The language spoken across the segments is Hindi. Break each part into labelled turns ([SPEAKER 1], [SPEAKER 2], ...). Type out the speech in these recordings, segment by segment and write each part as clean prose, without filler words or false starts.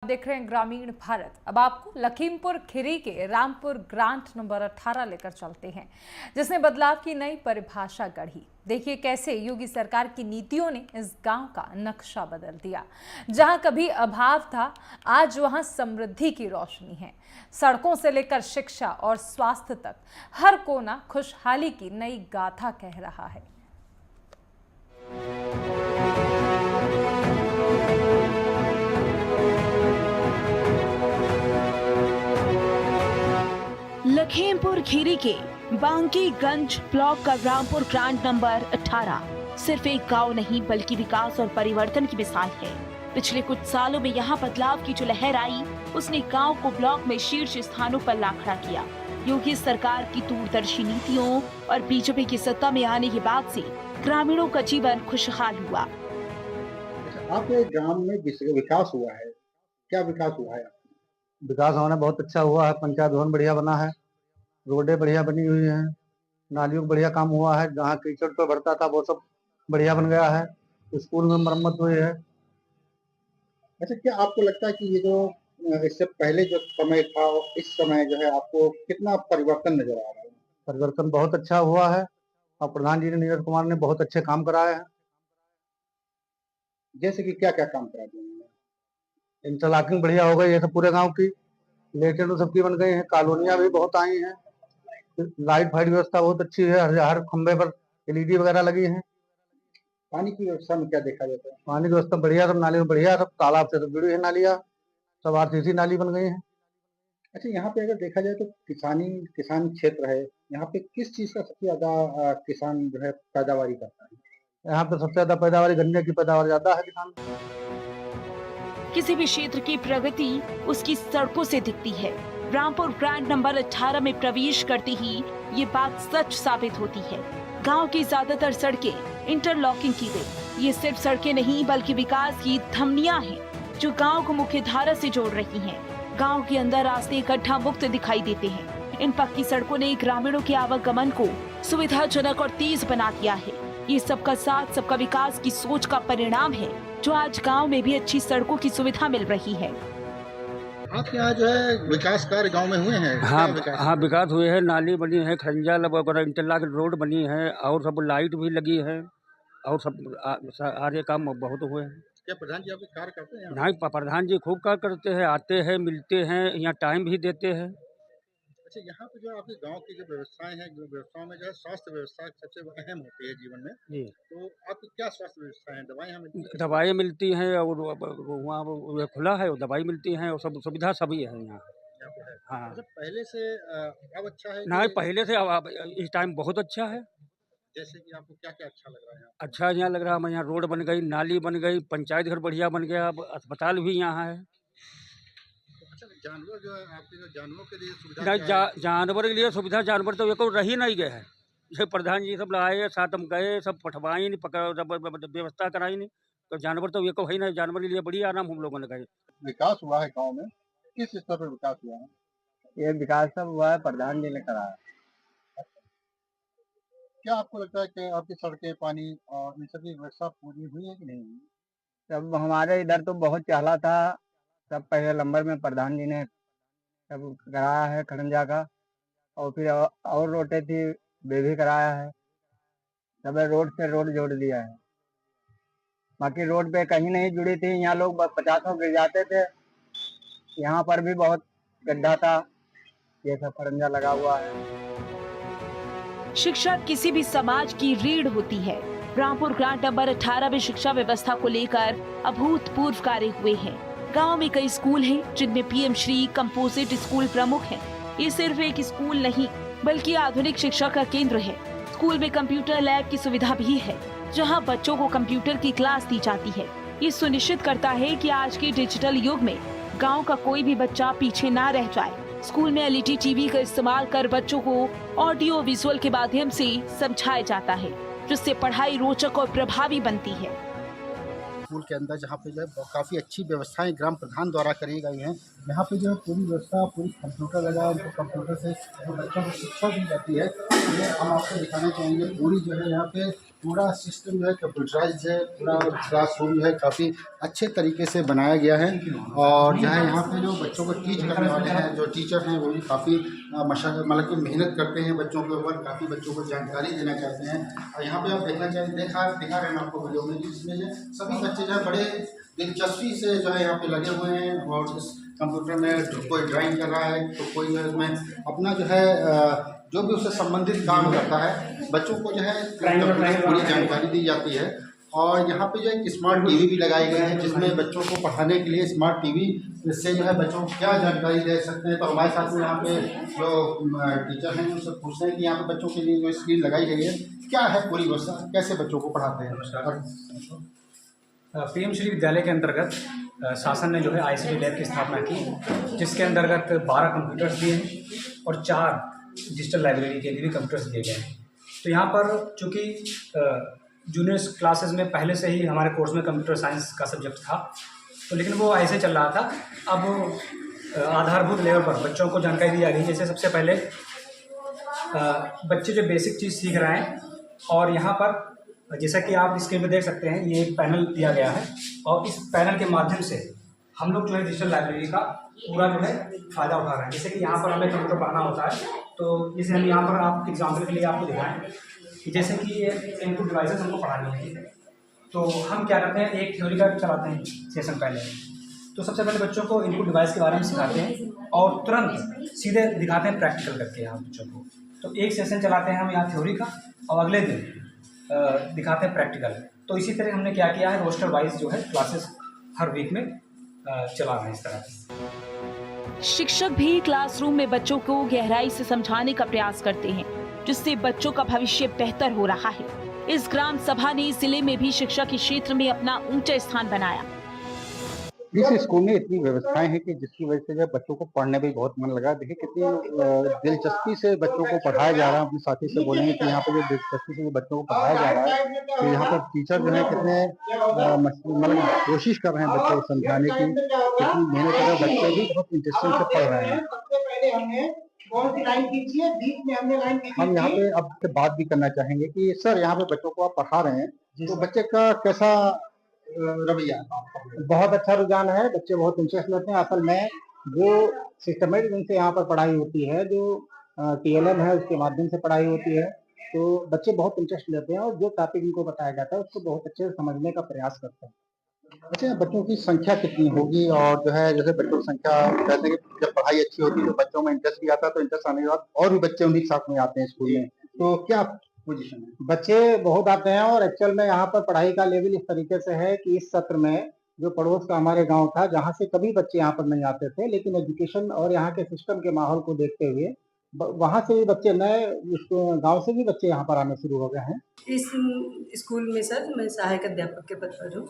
[SPEAKER 1] देख रहे हैं ग्रामीण भारत। अब आपको लखीमपुर खीरी के रामपुर ग्रांट नंबर 18 लेकर चलते हैं, जिसने बदलाव की नई परिभाषा गढ़ी। देखिए कैसे योगी सरकार की नीतियों ने इस गांव का नक्शा बदल दिया। जहां कभी अभाव था, आज वहां समृद्धि की रोशनी है। सड़कों से लेकर शिक्षा और स्वास्थ्य तक हर कोना खुशहाली की नई गाथा कह रहा है।
[SPEAKER 2] लखीमपुर खीरी के बांकीगंज ब्लॉक का रामपुर ग्रांट नंबर 18 सिर्फ एक गांव नहीं बल्कि विकास और परिवर्तन की मिसाल है। पिछले कुछ सालों में यहाँ बदलाव की जो लहर आई, उसने गांव को ब्लॉक में शीर्ष स्थानों पर ला खड़ा किया। योगी सरकार की दूरदर्शी नीतियों और बीजेपी की सत्ता में आने के बाद से ग्रामीणों का जीवन खुशहाल हुआ।
[SPEAKER 3] आपके गांव में विकास हुआ है, क्या विकास हुआ है?
[SPEAKER 4] विकास होना बहुत अच्छा हुआ है। पंचायत भवन बढ़िया बना है, रोडें बढ़िया बनी हुई हैं, नालियों का बढ़िया काम हुआ है। जहाँ कीचड़ तो भरता था वो सब बढ़िया बन गया है। स्कूल में मरम्मत हुई है।
[SPEAKER 3] अच्छा, क्या आपको लगता है कि ये जो इससे पहले जो समय था, इस समय जो है आपको कितना परिवर्तन नजर आ रहा है?
[SPEAKER 4] परिवर्तन बहुत अच्छा हुआ है और प्रधान जी ने, नीरज कुमार ने बहुत अच्छे काम कराए हैं।
[SPEAKER 3] जैसे कि क्या क्या काम करा दिए?
[SPEAKER 4] इंटरलॉकिंग बढ़िया हो गई है सब पूरे गाँव की, लेटरिन सबकी बन गई है, कॉलोनियां भी बहुत आई हैं, लाइट फाइट व्यवस्था बहुत अच्छी है, हर खंबे पर LED वगैरह लगी है।
[SPEAKER 3] पानी की व्यवस्था में क्या देखा जाता है?
[SPEAKER 4] पानी की व्यवस्था बढ़िया, सब नाली बढ़िया, सब तालाब से सब जुड़ी है नालियाँ, सब RCC नाली बन गई है।
[SPEAKER 3] अच्छा, यहाँ पे अगर देखा जाए तो किसान क्षेत्र है, यहाँ पे किस चीज का सबसे ज्यादा किसान जो है पैदावारी करता है?
[SPEAKER 4] यहाँ पे सबसे ज्यादा पैदावार गन्ने की पैदावार ज्यादा है किसान।
[SPEAKER 2] किसी भी क्षेत्र की प्रगति उसकी सड़कों से दिखती है। रामपुर ग्रांट नंबर 18 में प्रवेश करते ही ये बात सच साबित होती है। गांव की ज्यादातर सड़कें इंटरलॉकिंग की गई। ये सिर्फ सड़कें नहीं बल्कि विकास की धमनियां हैं, जो गांव को मुख्य धारा से जोड़ रही हैं। गांव के अंदर रास्ते गड्ढा मुक्त दिखाई देते हैं। इन पक्की सड़कों ने ग्रामीणों के आवागमन को सुविधाजनक और तेज बना दिया है। ये सबका साथ सबका विकास की सोच का परिणाम है, जो आज गांव में भी अच्छी सड़कों की सुविधा मिल रही है।
[SPEAKER 3] आपके यहाँ जो है विकास कार्य गांव में हुए हैं?
[SPEAKER 5] हाँ, विकास हुए हैं। नाली बनी है, खरंजा वगैरह, इंटरलॉक रोड बनी है और सब लाइट भी लगी है और सब आगे काम बहुत हुए हैं।
[SPEAKER 3] क्या प्रधान जी आपके कार्य करते हैं?
[SPEAKER 5] नहीं, प्रधान जी खूब कार्य करते हैं, आते हैं, मिलते हैं, यहाँ टाइम भी देते हैं।
[SPEAKER 3] अच्छा, यहाँ पे जो आपके गांव की जो व्यवस्थाएं हैं, जो व्यवस्थाओं में जो है स्वास्थ्य व्यवस्था सबसे अहम होती है जीवन में
[SPEAKER 5] जी।
[SPEAKER 3] तो आपकी क्या स्वास्थ्य व्यवस्था है? दवाइयाँ मिलती हैं?
[SPEAKER 5] दवाई मिलती हैं और वहाँ वो खुला है, दवाई मिलती हैं और सब सुविधा सभी है यहाँ।
[SPEAKER 3] पे है।
[SPEAKER 5] हाँ,
[SPEAKER 3] अच्छा, पहले से अब अच्छा है?
[SPEAKER 5] नहीं, पहले से अब इस टाइम बहुत अच्छा है।
[SPEAKER 3] जैसे कि आपको क्या क्या अच्छा लग रहा है?
[SPEAKER 5] अच्छा यहाँ लग रहा है, यहाँ रोड बन गई, नाली बन गई, पंचायत घर बढ़िया बन गया, अब अस्पताल भी यहाँ है।
[SPEAKER 3] अच्छा, जानवर जो है आपके, जो जानवरों के लिए सुविधा
[SPEAKER 5] जानवर के लिए सुविधा, जानवर तो ये को रह ही नहीं गए हैं। ये प्रधान जी सब लाए, साथ हम गए, सब पठवाई नहीं, व्यवस्था कराई नहीं, तो जानवर तो ये को है नहीं। जानवर के लिए बड़ी आराम हम लोगों ने गए।
[SPEAKER 3] विकास हुआ है गांव में, किस स्तर पर विकास हुआ है?
[SPEAKER 4] ये विकास सब हुआ है, प्रधान जी ने कराया।
[SPEAKER 3] क्या आपको लगता है कि आपकी सड़कें, पानी और इन सब की व्यवस्था पूरी हुई है कि नहीं हुई?
[SPEAKER 4] सब हमारे इधर तो बहुत चहला था, सब पहले नंबर में प्रधान जी ने सब कराया है खड़ंजा का, और फिर और रोटें थी वे भी कराया है। सब रोड से रोड जोड़ दिया है। बाकी रोड पे कहीं नहीं जुड़ी थी, यहाँ लोग 50 गिर जाते थे, यहाँ पर भी बहुत गड्ढा था, ये सब खड़ंजा लगा हुआ है।
[SPEAKER 2] शिक्षा किसी भी समाज की रीढ़ होती है। रामपुर ग्रांट नंबर 18 में शिक्षा व्यवस्था को लेकर अभूतपूर्व कार्य हुए हैं। गांव में कई स्कूल हैं, जिनमें PM श्री कंपोजिट स्कूल प्रमुख है। ये सिर्फ एक स्कूल नहीं बल्कि आधुनिक शिक्षा का केंद्र है। स्कूल में कंप्यूटर लैब की सुविधा भी है, जहां बच्चों को कंप्यूटर की क्लास दी जाती है। ये सुनिश्चित करता है कि आज के डिजिटल युग में गाँव का कोई भी बच्चा पीछे न रह जाए। स्कूल में LED TV का इस्तेमाल कर बच्चों को ऑडियो विजुअल के माध्यम से समझाया जाता है, जिससे पढ़ाई रोचक और प्रभावी बनती है।
[SPEAKER 3] स्कूल के अंदर जहाँ पे जो है काफ़ी अच्छी व्यवस्थाएं ग्राम प्रधान द्वारा करी गई हैं। यहाँ पे जो है पूरी व्यवस्था, पूरी कंप्यूटर लगा है, उनको कंप्यूटर से बच्चों को शिक्षा दी जाती है। ये हम आपको दिखाना चाहेंगे। पूरी जो है यहाँ पे पूरा सिस्टम जो है कंप्यूटराइज है, पूरा क्लासरूम जो है काफ़ी अच्छे तरीके से बनाया गया है। और जो है यहाँ पे जो बच्चों को टीच करने वाले हैं, जो टीचर हैं, वो भी काफ़ी मतलब कि मेहनत करते हैं बच्चों के ऊपर, काफ़ी बच्चों को जानकारी देना चाहते हैं। और यहाँ पे आप दिखा रहे हैं आपको वीडियो में, जिसमें जो सभी बच्चे जो है बड़े दिलचस्पी से जो है यहाँ पे लगे हुए हैं। और इस कंप्यूटर में कोई ड्राइंग कर रहा है, तो कोई जो है इसमें अपना जो है जो भी उससे संबंधित काम करता है, बच्चों को जो है पूरी जानकारी दी जाती है। और यहाँ पे जो है स्मार्ट टीवी भी लगाए गए हैं, जिसमें बच्चों को पढ़ाने के लिए स्मार्ट टीवी, इससे जो है बच्चों को क्या जानकारी दे सकते हैं। तो हमारे साथ में यहाँ पे जो टीचर हैं उनसे पूछते हैं कि यहाँ पे बच्चों के लिए जो स्क्रीन लगाई गई है, क्या है पूरी व्यवस्था, कैसे बच्चों को पढ़ाते हैं।
[SPEAKER 6] पीएम श्री विद्यालय के अंतर्गत शासन ने जो है आईसीटी लैब की स्थापना की, जिसके अंतर्गत 12 कंप्यूटर्स दिए हैं और 4 डिजिटल लाइब्रेरी के लिए भी कंप्यूटर्स दिए गए हैं। तो यहाँ पर चूँकि जूनियर क्लासेस में पहले से ही हमारे कोर्स में कंप्यूटर साइंस का सब्जेक्ट था, तो लेकिन वो ऐसे चल रहा था। अब आधारभूत लेवल पर बच्चों को जानकारी दी जा रही है। जैसे सबसे पहले बच्चे जो बेसिक चीज़ सीख रहे हैं, और यहाँ पर जैसा कि आप स्क्रीन पर देख सकते हैं, ये एक पैनल दिया गया है, और इस पैनल के माध्यम से हम लोग जो है डिजिटल लाइब्रेरी का पूरा जो है फ़ायदा उठा रहे हैं। जैसे कि यहाँ पर हमें कंप्यूटर पढ़ना होता है, तो जैसे हम यहाँ पर आप एग्जाम्पल के लिए आपको दिखाएं कि जैसे कि ये इनपुट डिवाइसेस हमको पढ़ानी है, तो हम क्या करते हैं, एक थ्योरी का चलाते हैं सेशन पहले। तो सबसे पहले बच्चों को इनपुट डिवाइस के बारे में सिखाते हैं और तुरंत सीधे दिखाते हैं प्रैक्टिकल करके यहाँ बच्चों को। तो एक सेशन चलाते हैं हम यहाँ थ्योरी का, और अगले दिन दिखाते हैं प्रैक्टिकल। तो इसी तरह हमने क्या किया है, रोस्टर वाइज जो है क्लासेस हर वीक में चला रहे हैं इस तरह से।
[SPEAKER 2] शिक्षक भी क्लासरूम में बच्चों को गहराई से समझाने का प्रयास करते हैं, जिससे बच्चों का भविष्य बेहतर हो रहा है। इस ग्राम सभा ने जिले में भी शिक्षा के क्षेत्र में अपना ऊंचा स्थान बनाया।
[SPEAKER 3] इस स्कूल में इतनी व्यवस्थाएं हैं कि जिसकी वजह से जो बच्चों को पढ़ने में बहुत मन लगा। देखिए कितनी दिलचस्पी से बच्चों को पढ़ाया जा रहा है। अपने साथी से बोलेंगे कि यहाँ पे जो दिलचस्पी से बच्चों को पढ़ाया जा रहा है, तो यहाँ पर टीचर जो है कितने मतलब कोशिश कर रहे हैं बच्चों को समझाने की, कितनी मेहनत कर रहे हैं। बच्चे भी बहुत इंटरेस्टिंग से पढ़ रहे हैं। हम यहाँ पे अब से बात भी करना चाहेंगे कि सर, यहाँ पे बच्चों को आप पढ़ा रहे हैं, तो बच्चे का कैसा रवैया?
[SPEAKER 4] बहुत अच्छा रुझान है, बच्चे बहुत इंटरेस्ट लेते हैं। असल में जो सिस्टमेटिक ढंग से यहाँ पर पढ़ाई होती है, जो TLM है उसके माध्यम से पढ़ाई होती है, तो बच्चे बहुत इंटरेस्ट लेते हैं और जो टॉपिक इनको बताया जाता है उसको बहुत अच्छे से समझने का प्रयास करते हैं।
[SPEAKER 3] अच्छा, बच्चों की संख्या कितनी होगी? और जो है जैसे बच्चों की संख्या, कहते हैं कि जब पढ़ाई अच्छी होती है तो बच्चों में इंटरेस्ट भी आता है, तो इंटरेस्ट आने के बाद और भी बच्चे उन्हीं के साथ में आते हैं स्कूल में, तो क्या पोजीशन है?
[SPEAKER 4] बच्चे बहुत आते हैं और एक्चुअल में यहाँ पर पढ़ाई का लेवल इस तरीके से है कि इस सत्र में जो पड़ोस का हमारे गांव था, जहाँ से कभी बच्चे यहाँ पर नहीं आते थे, लेकिन एजुकेशन और यहाँ के सिस्टम के माहौल को देखते हुए वहाँ से भी बच्चे, नए गांव से भी बच्चे यहाँ पर आने शुरू हो गए हैं।
[SPEAKER 7] इस स्कूल में सर मैं सहायक अध्यापक के पद पर हूँ।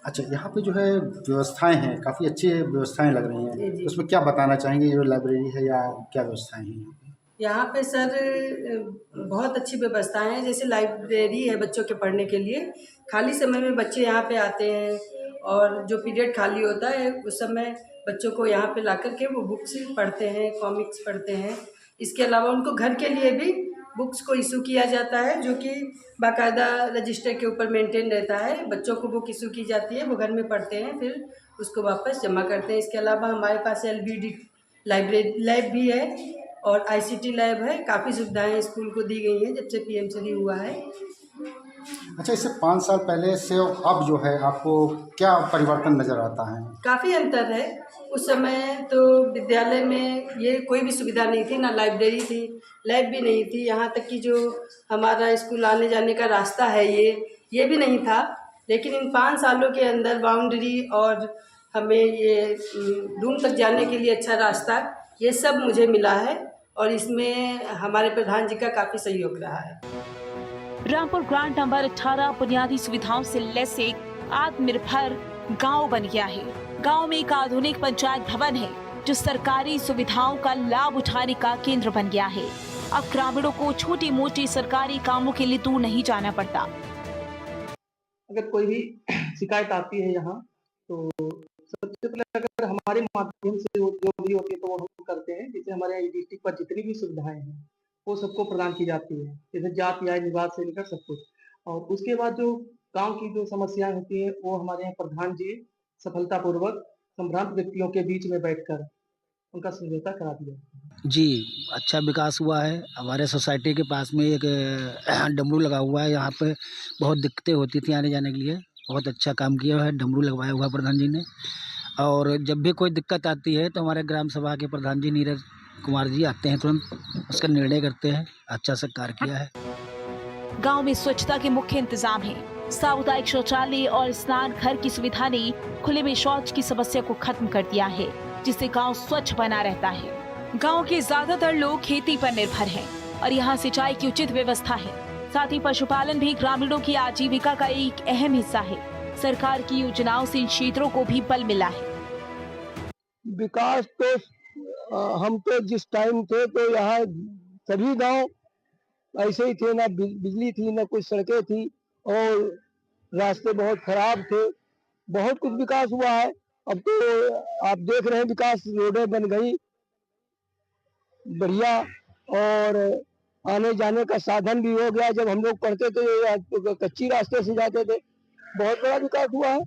[SPEAKER 3] अच्छा, यहाँ पे जो है व्यवस्थाएं हैं, काफ़ी अच्छी व्यवस्थाएं लग रही हैं,
[SPEAKER 7] जी।
[SPEAKER 3] उसमें क्या बताना चाहेंगे? ये लाइब्रेरी है या क्या व्यवस्थाएं हैं
[SPEAKER 7] यहाँ पे सर बहुत अच्छी व्यवस्थाएं हैं। जैसे लाइब्रेरी है बच्चों के पढ़ने के लिए, खाली समय में बच्चे यहाँ पे आते हैं, और जो पीरियड खाली होता है उस समय बच्चों को यहाँ पे ला कर के वो बुक्स पढ़ते हैं, कॉमिक्स पढ़ते हैं। इसके अलावा उनको घर के लिए भी बुक्स को इशू किया जाता है, जो कि बाकायदा रजिस्टर के ऊपर मेंटेन रहता है। बच्चों को बुक इशू की जाती है, वो घर में पढ़ते हैं, फिर उसको वापस जमा करते हैं। इसके अलावा हमारे पास LBD लाइब्रेरी लैब भी है और ICT लैब है। काफ़ी सुविधाएं स्कूल को दी गई हैं जब से PM श्री हुआ है।
[SPEAKER 3] अच्छा, इससे 5 साल पहले से अब जो है आपको क्या परिवर्तन नज़र आता है?
[SPEAKER 7] काफ़ी अंतर है। उस समय तो विद्यालय में ये कोई भी सुविधा नहीं थी, ना लाइब्रेरी थी, लैब भी नहीं थी। यहाँ तक कि जो हमारा स्कूल आने जाने का रास्ता है ये भी नहीं था। लेकिन इन 5 सालों के अंदर बाउंड्री और हमें ये दूर तक जाने के लिए अच्छा रास्ता, ये सब मुझे मिला है, और इसमें हमारे प्रधान जी का काफ़ी सहयोग रहा है।
[SPEAKER 2] रामपुर ग्रांट नंबर 18 बुनियादी सुविधाओं से लैस एक आत्मनिर्भर गांव बन गया है। गांव में एक आधुनिक पंचायत भवन है, जो सरकारी सुविधाओं का लाभ उठाने का केंद्र बन गया है। अब ग्रामीणों को छोटी मोटी सरकारी कामों के लिए दूर नहीं जाना पड़ता।
[SPEAKER 8] अगर कोई भी शिकायत आती है यहाँ, तो सबसे पहले अगर हमारे माध्यम से जो भी होती है तो वो हम करते हैं। जैसे हमारे डिस्ट्रिक्ट पर जितनी भी सुविधाएं हैं वो सबको प्रदान की जाती है, जैसे जाति आय निवास से लेकर सब कुछ। और उसके बाद जो गांव की जो समस्याएं होती हैं वो हमारे यहाँ प्रधान जी सफलतापूर्वक संभ्रांत व्यक्तियों के बीच में बैठकर उनका समझौता करा दिया।
[SPEAKER 9] जी, अच्छा विकास हुआ है। हमारे सोसाइटी के पास में एक डमरू लगा हुआ है। यहाँ पे बहुत दिक्कतें होती थी आने जाने के लिए। बहुत अच्छा काम किया है, डमरू लगवाया हुआ है प्रधान जी ने। और जब भी कोई दिक्कत आती है तो हमारे ग्राम सभा के प्रधान जी नीरज कुमार जी आते हैं, तुरंत उसका निर्णय करते हैं। अच्छा से कार्य किया है।
[SPEAKER 2] गांव में स्वच्छता के मुख्य इंतजाम हैं। सामुदायिक शौचालय और स्नान घर की सुविधा ने खुले में शौच की समस्या को खत्म कर दिया है, जिससे गांव स्वच्छ बना रहता है। गांव के ज्यादातर लोग खेती पर निर्भर हैं और यहाँ सिंचाई की उचित व्यवस्था है। साथ ही पशुपालन भी ग्रामीणों की आजीविका का एक अहम हिस्सा है। सरकार की योजनाओं से इन क्षेत्रों को भी बल मिला है।
[SPEAKER 4] विकास तो हम तो जिस टाइम थे तो यहाँ सभी गांव ऐसे ही थे, ना बिजली थी, ना कुछ सड़कें थी और रास्ते बहुत खराब थे। बहुत कुछ विकास हुआ है। अब तो आप देख रहे हैं विकास, रोडें बन गई बढ़िया और आने जाने का साधन भी हो गया। जब हम लोग पढ़ते थे तो कच्ची रास्ते से जाते थे। बहुत बड़ा विकास हुआ है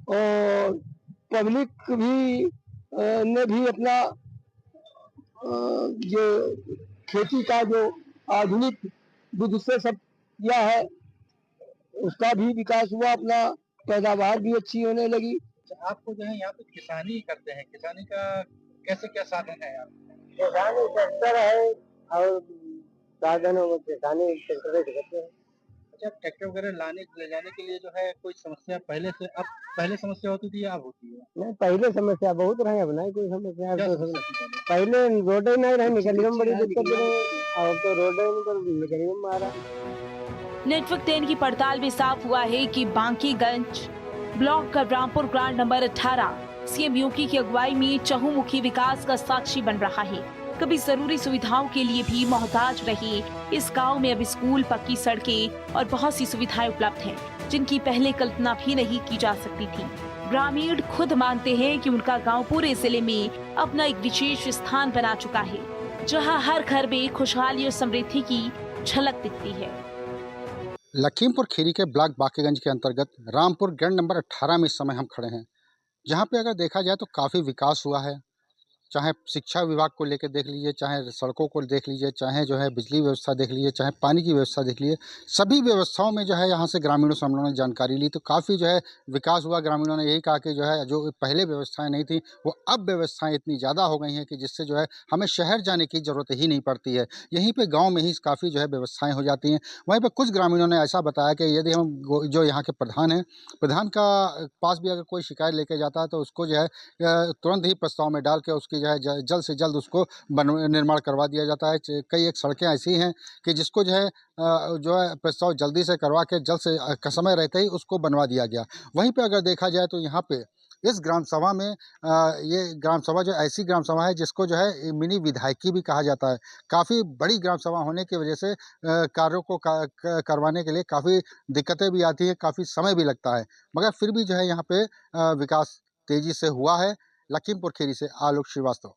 [SPEAKER 4] और पब्लिक भी ने भी अपना जो खेती का जो आधुनिक विधि से सब किया है उसका भी विकास हुआ। अपना पैदावार भी अच्छी होने लगी।
[SPEAKER 3] आपको जो है यहाँ पे किसानी करते हैं, किसानी का कैसे क्या साधन है?
[SPEAKER 4] किसानी ट्रैक्टर है और साधनों में किसानी ट्रैक्टर से करते हैं।
[SPEAKER 3] अच्छा, ट्रैक्टर वगैरह ले जाने के लिए जो है कोई समस्या पहले समस्या होती थी या अब होती है?
[SPEAKER 4] नहीं, पहले समस्या बहुत रहे, अब नहीं कोई समस्या। पहले रोडें नहीं रहे, निकलने में बड़ी दिक्कत रही और तो रोडें निकलने में मारा।
[SPEAKER 2] नेटवर्क 10 की पड़ताल में साफ हुआ है कि बांकीगंज ब्लॉक का रामपुर ग्रांट नंबर 18 सीएम योगी की अगुवाई में चहुमुखी विकास का साक्षी बन रहा है। कभी जरूरी सुविधाओं के लिए भी मोहताज रहे इस गांव में अब स्कूल, पक्की सड़कें और बहुत सी सुविधाएं उपलब्ध हैं, जिनकी पहले कल्पना भी नहीं की जा सकती थी। ग्रामीण खुद मानते हैं कि उनका गांव पूरे जिले में अपना एक विशेष स्थान बना चुका है, जहां हर घर में खुशहाली और समृद्धि की झलक दिखती है।
[SPEAKER 3] लखीमपुर खीरी के ब्लॉक बांकीगंज के अंतर्गत रामपुर ग्रांट नंबर 18 में इस समय हम खड़े हैं, जहाँ पे अगर देखा जाए तो काफ़ी विकास हुआ है। चाहे शिक्षा विभाग को लेकर देख लीजिए, चाहे सड़कों को देख लीजिए, चाहे जो है बिजली व्यवस्था देख लीजिए, चाहे पानी की व्यवस्था देख लीजिए, सभी व्यवस्थाओं में जो है यहाँ से ग्रामीणों से हम लोगों ने जानकारी ली तो काफ़ी जो है विकास हुआ। ग्रामीणों ने यही कहा कि जो है जो पहले व्यवस्थाएं नहीं थी वो अब व्यवस्थाएं इतनी ज़्यादा हो गई हैं कि जिससे जो है हमें शहर जाने की ज़रूरत ही नहीं पड़ती है, यहीं पर गाँव में ही काफ़ी जो है व्यवस्थाएँ हो जाती हैं। वहीं पर कुछ ग्रामीणों ने ऐसा बताया कि यदि हम जो यहाँ के प्रधान हैं, प्रधान का पास भी अगर कोई शिकायत लेके जाता है तो उसको जो है तुरंत ही प्रस्ताव में डाल के उसकी जो है जल्द से जल्द उसको निर्माण करवा दिया जाता है। कई एक सड़कें ऐसी हैं कि जिसको जो है प्रस्ताव जल्दी से करवा के जल्द से समय रहते ही उसको बनवा दिया गया। वहीं पे अगर देखा जाए तो यहाँ पे इस ग्राम सभा में ये ग्राम सभा जो ऐसी ग्राम सभा है जिसको जो है मिनी विधायकी भी कहा जाता है। काफ़ी बड़ी ग्राम सभा होने की वजह से कार्यों को करवाने के लिए काफ़ी दिक्कतें भी आती हैं, काफ़ी समय भी लगता है, मगर फिर भी जो है यहाँ पे विकास तेज़ी से हुआ है। लखीमपुर खीरी से आलोक श्रीवास्तव।